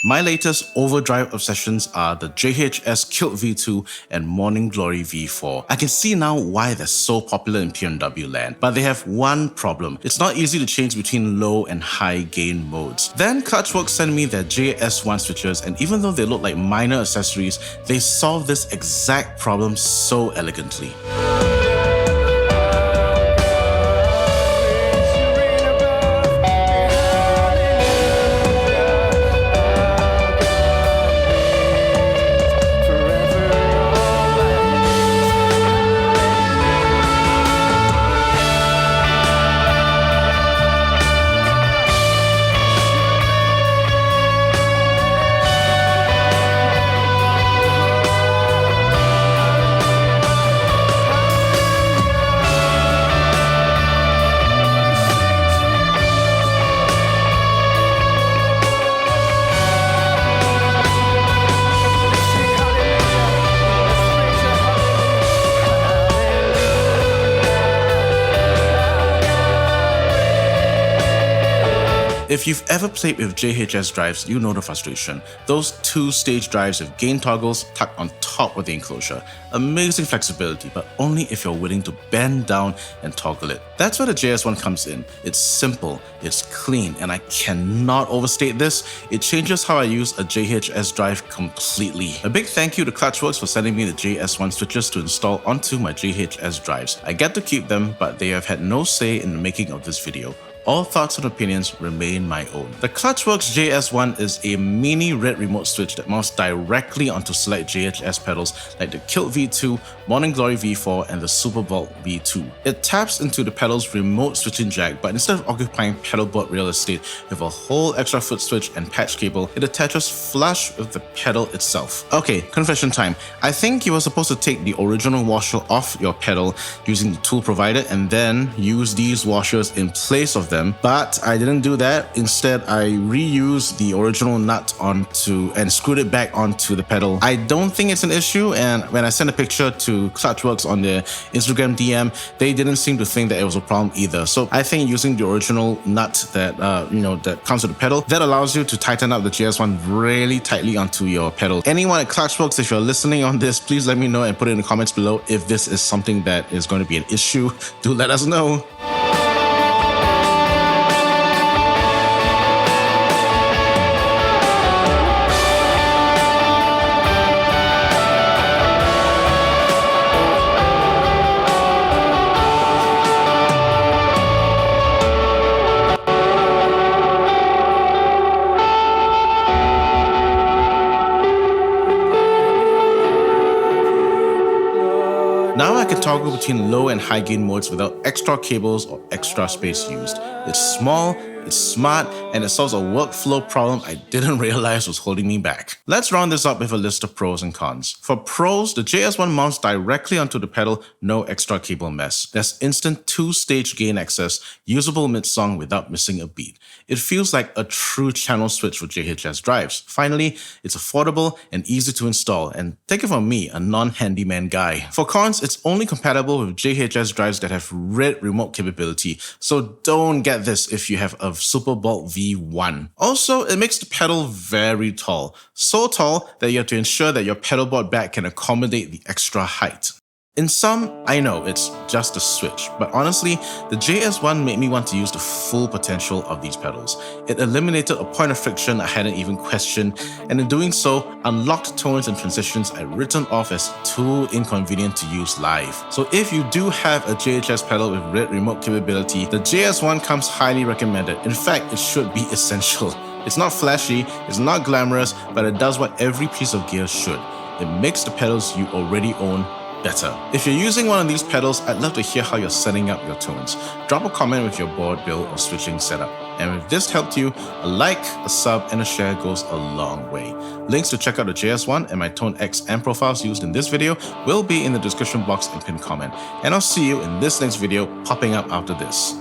My latest overdrive obsessions are the JHS Cltchworks V2 and Morning Glory V4. I can see now why they're so popular in BMW land, but they have one problem. It's not easy to change between low and high gain modes. Then Cltchworks sent me their JS1 switchers, and even though they look like minor accessories, they solve this exact problem so elegantly. If you've ever played with JHS drives, you know the frustration. Those two-stage drives with gain toggles tucked on top of the enclosure. Amazing flexibility, but only if you're willing to bend down and toggle it. That's where the JS1 comes in. It's simple, it's clean, and I cannot overstate this. It changes how I use a JHS drive completely. A big thank you to Cltchworks for sending me the JS1 switches to install onto my JHS drives. I get to keep them, but they have had no say in the making of this video. All thoughts and opinions remain my own. The Cltchworks JS1 is a mini red remote switch that mounts directly onto select JHS pedals like the Cltchworks V2, Morning Glory V4, and the Superbolt V2. It taps into the pedal's remote switching jack, but instead of occupying pedal board real estate with a whole extra foot switch and patch cable, it attaches flush with the pedal itself. Okay, confession time. I think you were supposed to take the original washer off your pedal using the tool provided and then use these washers in place of them, but I didn't do that. Instead, I reused the original nut and screwed it back onto the pedal. I don't think it's an issue, and when I sent a picture to Cltchworks on their Instagram DM, they didn't seem to think that it was a problem either. So I think using the original nut that that comes with the pedal, that allows you to tighten up the JS1 really tightly onto your pedal. Anyone at Cltchworks, if you're listening on this, please let me know and put it in the comments below if this is something that is going to be an issue. Do let us know. Now I can toggle between low and high gain modes without extra cables or extra space used. It's small, it's smart, and it solves a workflow problem I didn't realize was holding me back. Let's round this up with a list of pros and cons. For pros, the JS1 mounts directly onto the pedal, no extra cable mess. There's instant two-stage gain access, usable mid-song without missing a beat. It feels like a true channel switch for JHS drives. Finally, it's affordable and easy to install, and take it from me, a non-handyman guy. For cons, it's only compatible with JHS drives that have red remote capability, so don't get this if you have a Superbolt V1. Also, it makes the pedal very tall. So tall that you have to ensure that your pedal board back can accommodate the extra height. In sum, I know it's just a switch, but honestly, the JS1 made me want to use the full potential of these pedals. It eliminated a point of friction I hadn't even questioned, and in doing so, unlocked tones and transitions I'd written off as too inconvenient to use live. So if you do have a JHS pedal with red remote capability, the JS1 comes highly recommended. In fact, it should be essential. It's not flashy, it's not glamorous, but it does what every piece of gear should. It makes the pedals you already own better. If you're using one of these pedals, I'd love to hear how you're setting up your tones. Drop a comment with your board build or switching setup. And if this helped you, a like, a sub, and a share goes a long way. Links to check out the JS1 and my Tone X amp profiles used in this video will be in the description box and pinned comment. And I'll see you in this next video popping up after this.